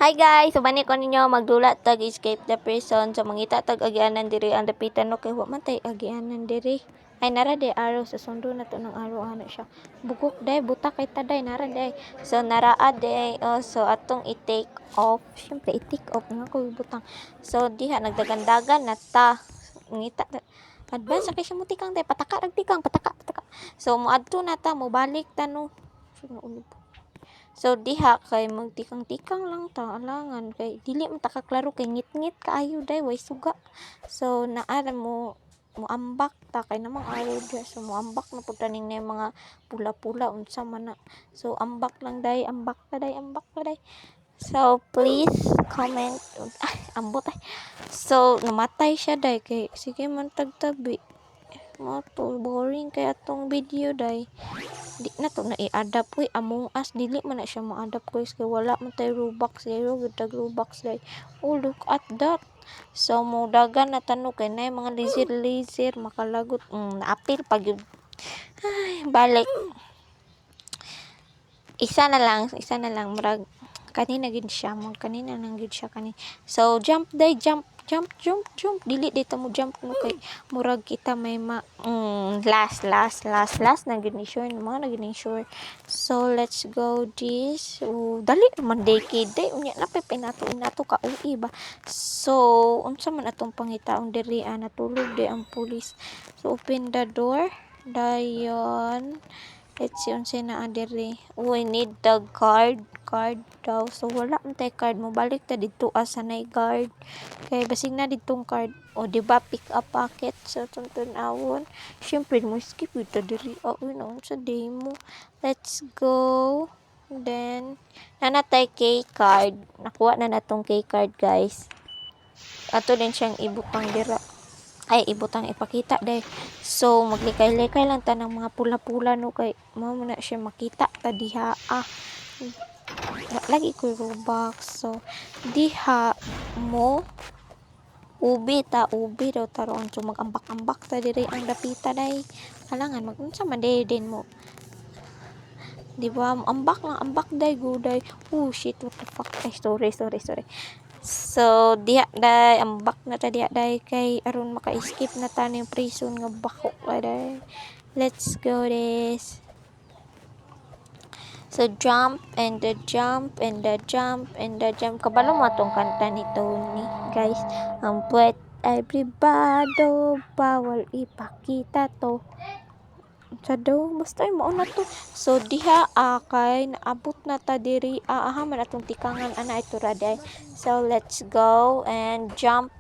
Hi guys! So, bani ko ninyo magdulat tag escape the prison. So, mangita tag agianan diri ang dapitan no kay wa man tay agianan diri. Ay nara day araw sa sundo na to ng araw ana siya. Bugok day buta kay taday nara day. So, naraad day so atong i-take off. Syempre i-take off nga ko butang. So, diha nagdagandagan na ta. Ngita advance kay siya mutikang day pataka ragtikang pataka. So, moadto na ta mo balik ta no. So diha kay magtikang-tikang lang ta alangan kay dili man ta kaklaro kay ngit-ngit kaayo day way suga. So naara mo ambak ta kay namang araw dia so mo ambak na pud taning na mga pula-pula unsa man na. So ambak lang day, ambak ta day, ambak ta day. So please comment. Ay, ambot ay. So namatay siya day kay sige man tagtabi. Mo to boring kay atong video day. Di na to na i-adapt ko Among Us dili man na siya ma-adapt guys kay wala man tay Robux zero gud tag Robux day. Oh look at that. So mo dagan na tanong kay nay mga laser makalagot naapil pag yun. Ay balik isa na lang murag kanina gid siya mo kanina lang gid siya kani. So jump day jump dili dito mo jump no kay murag kita may last na gid ni sure mga na gid ni sure. So let's go this dali man day kid day unya na pinato ka ui ba. So unsa man atong pangitaon diri natulog day ang pulis. So open the door dayon. Let's see unsa na diri. We need the card daw. So wala man tay card mo balik ta didto sanay guard. Kay basig na didtong card. O di ba pick up packet sa tuntunawon. Syempre mo skip ito diri. Uy na unsa day mo. Let's go. Then nanatay key card. Nakuha na natong key card guys. Ato din siyang ibutang dira. Ay ibutang ipakita day. So maglikay-likay lang ta ng mga pula-pula no kay mao na siya makita ta diha lagi ko Robux. So diha mo ubi daw taron so magambak-ambak ta diri ang dapita day. Halangan magunsa man day din mo. Di ba? Ambak day guday. Oh shit, what the fuck? Ay sorry. So diha day ambak na ta diha day kay aron maka-escape na ta ning prison nga bako day. Let's go this. So jump and the jump. Kabalo mo atong kanta ni Tony, guys. Ang puwet ay pribado, bawal ipakita to. Sa daw basta mao na to. So diha kay naabot na ta diri aha man atong tikangan ana ito raday. So let's go and jump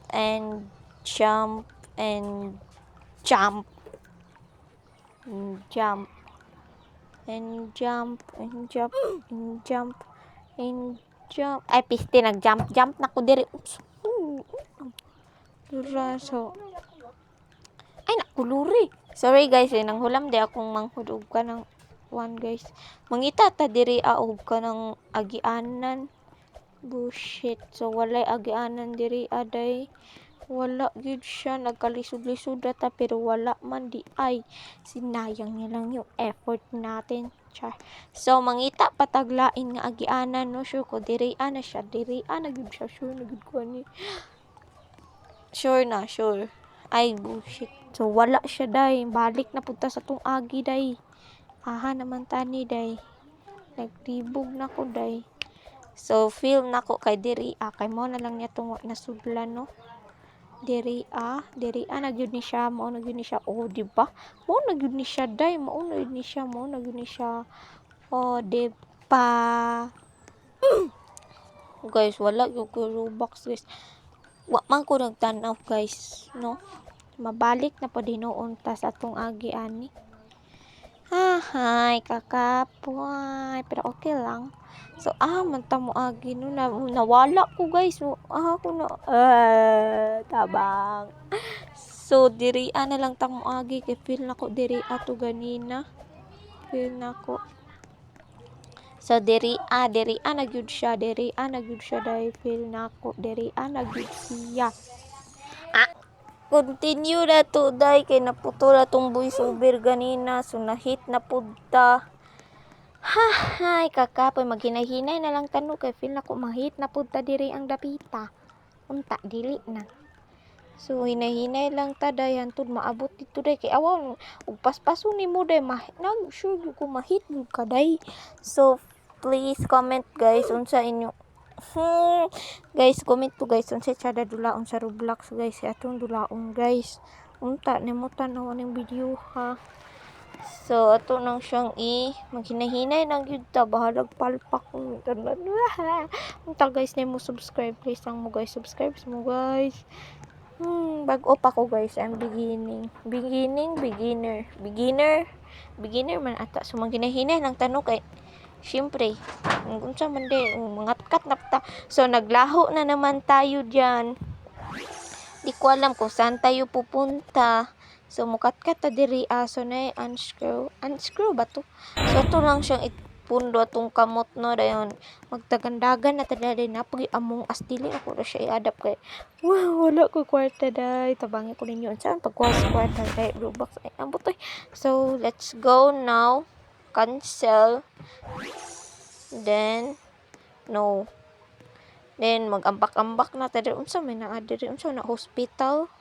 and jump and jump ay piste jump na ko diri. Oops. So ay nakuluri. Sorry guys, nanghulam di akong manghudog ka ng one guys. Mangita ta diri og ka ng agianan. Bullshit. So walay agianan diri aday. Wala gid siya nagkalisod-lisod ta pero wala man di ay sinayang niya lang yung effort natin. Char. So mangita pataglain nga agianan no sure ko diri na siya diri na gid siya sure na gid ko ni. Sure. Ay bullshit. So wala siya day. Balik na punta sa tong agi day. Aha naman tani day. Nagtibog na ko day. So film na ko kay diri kay mo na lang niya tong nasudlan no. Diri na gyud ni siya, mao na gyud ni siya. Oh, di ba? Mao na gyud ni siya day, mao na gyud ni siya. Oh, di ba? Guys, wala gyud ko Robux guys. Wa man ko nagtanaw guys, no. Mabalik na pa dinoon ta sa atong agi ani. Hay, kakapoy. Pero okay lang. So, man ta mo agi no nawala ko guys. So, ko na tabang. So, diri na lang ta mo agi kay feel nako diri ato ganina. Feel nako. So, diri na gyud siya dahil feel nako diri na gyud siya. Continue na to day kay naputol atong voice over ganina so na-hit na pud ta. Hay kakapoy maghinay-hinay na lang tano kay feel na ko mahit na punta diri ang dapita. Unta dili na. So hinay-hinay lang ta day hantud maabot dito day kay awan ug paspaso nimo day nag sure gyud ko mahit gyud ka day. So please comment guys unsa inyo guys comment to guys unsa tsada dulaon sa Roblox guys atong dulaon guys. Unta nimo tan-aw ning video ha. So, ato nang siyang maghinay-hinay lang yun ta. Bahalag palpak kung tanan. Unta guys, na mo subscribe. Please lang mo guys, subscribe mo guys. Bago pa ko guys, I'm beginner. Beginner man ata. So, maghinay-hinay lang tanong kay syempre, unsa man di, mangatkat na ta. So, naglaho na naman tayo dyan. Di ko alam kung saan tayo pupunta. So, mukat-kat ta diri so na unscrew ba to? So, ito lang siyang ipundo atong kamot no dayon magtagandagan na ta dali na pag among as dili ako na siya i-adapt kay wala ko kwarta day tabangi ko ninyo saan pagkuha sa kwarta day Roblox ay ambotoy. So, let's go now. Cancel. Then no. Then mag-ambak-ambak na ta diri unsa may naa diri unsa na hospital.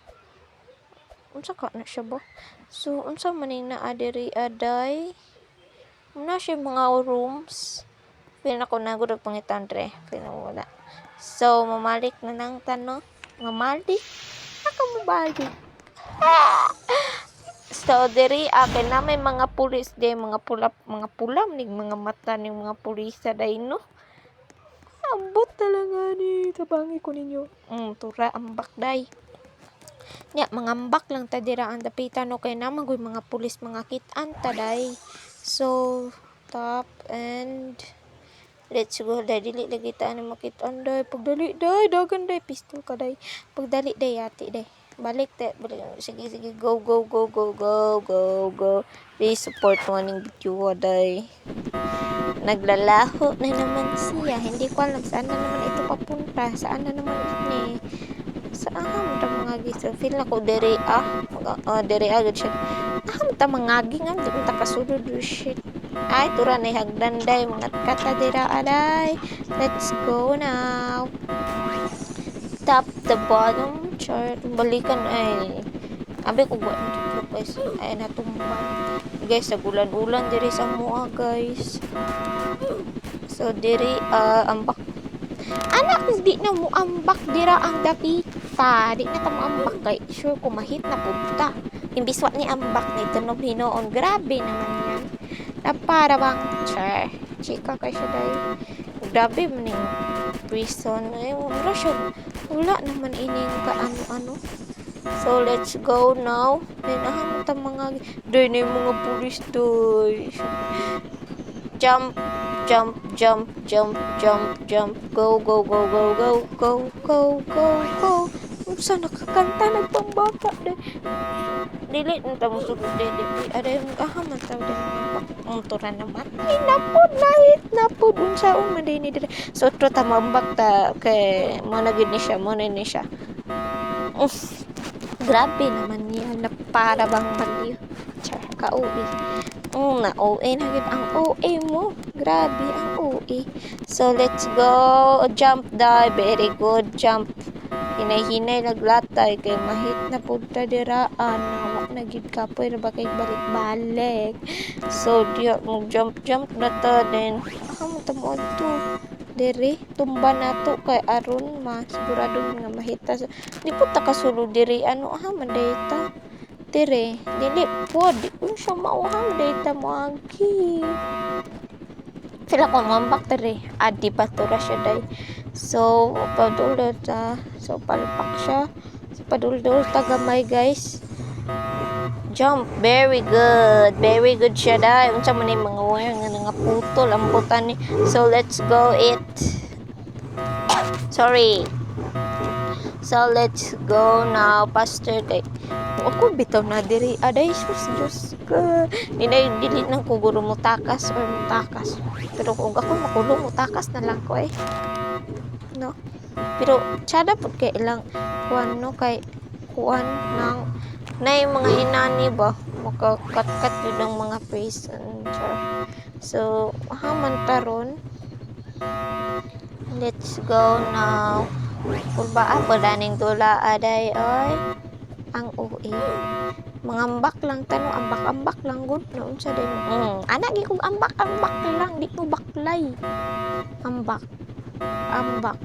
Unsa ka na siya ba? So, unsa man ning naa diri aday? Muna siya mga rooms. Pila na ko nagod pangitan dre. Pila wala. So, mamalik na nang tanong. Mamalik? Aka mabalik. So, diri akin na may mga pulis day, mga pulam ning mga mata ning mga pulisa day no. Ambot talaga ni tabangi ko ninyo. Tura ambak day. Nya mangambak lang ta dira ang dapitan no kay naman goy mga pulis mga kit-an ta day. So top and let's go day dili lagi ta ani makit-an day pagdali day dagan day pistol ka day pagdali day ati day balik sige go please support mo ning video day. Naglalaho na naman siya hindi ko alam saan na naman ito papunta saan na naman ini saan ta mga giso feel na ko dere dere agad siya ta mangagi nga di ta kasulod shit ay tura na hagdan day mga kata dira aday. Let's go now. Top the bottom chart balikan ay abi ko ba guys ay natumban guys sa ulan diri sa mua guys. So diri ambak anak di na mo ambak dira ang dapita di na ta mo ambak kay sure ko mahit na punta imbis wa ni ambak ni tunog hinoon grabe naman yan na para bang chika kay siya day grabe man yung prison ay wala naman ining kaano-ano. So let's go now then ta mga day na yung mga pulis doy jump go unsa nakakanta nagpambata de dili nta mo sugod de ada yung kahaman taw de tura naman hinapod napod unsa man din dire so tro ta mambak ta kay mo na gid ni siya grabe naman niya na para bang bagyo ka-uwi na OA na gid ang OA mo grabe ang OA. So let's go jump die very good jump hinay-hinay naglatay kay mahit na punta diraan nawak na gid kapoy na ba kay balik-balik. So diya mo jump na ta then mo ta mo to diri tumba nato kay aron sigurado nga mahita di po ta kasulod diri ano man data dire dili pod unsa mauhang data mo agi sila ko mambak dire adi patura siya day. So padulot so palpak siya so padulot tagamay guys jump very good siya day unsa man ni mga wire nga putol ang butan ni. So let's go so let's go now faster kay ako bitaw na diri aday Diyos ka dili nang ko guro mo takas pero kung ako makulong mo takas na lang ko no pero tsada pud kay ilang kuan no kay kuan nang nay mga inani ba makakat-kat yun ang mga face. So, haman taron. Let's go now. Kurbaa pa daning tula aday oy. Ang OA. Mangambak lang tano, ambak-ambak lang gud na unsa din. Ana gi kog ambak-ambak lang, di mo baklay. Ambak. Ambak.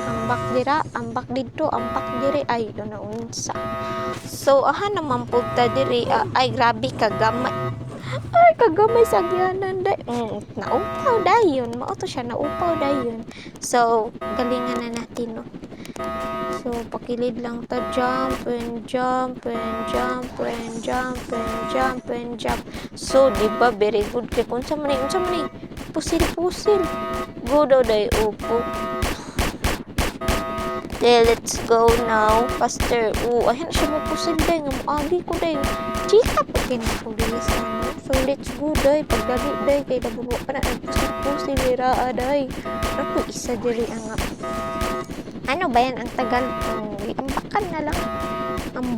Ambak dira, ambak dito, ambak diri ay na unsa. So aha naman pud ta diri ay grabe kagamay. Ay kagamay sa agyanan day. Naupaw dayon, mao to siya naupaw dayon. So galingan na natin no. So, pakilid lang ta, jump and jump and jump and jump and jump and jump. So, di ba very good kay unsa man ni? Pusil-pusil. Good day upo. Okay, let's go now. Faster. Ayan siya mo pusil day nga moagi ko day. Chika pa kinapulis ano. So, let's go day. Pagdali day kay nabubo pa na pusil-pusil ira day. Ako isa diri ang ano ba yan ang tagal? Ambakan na lang. Ang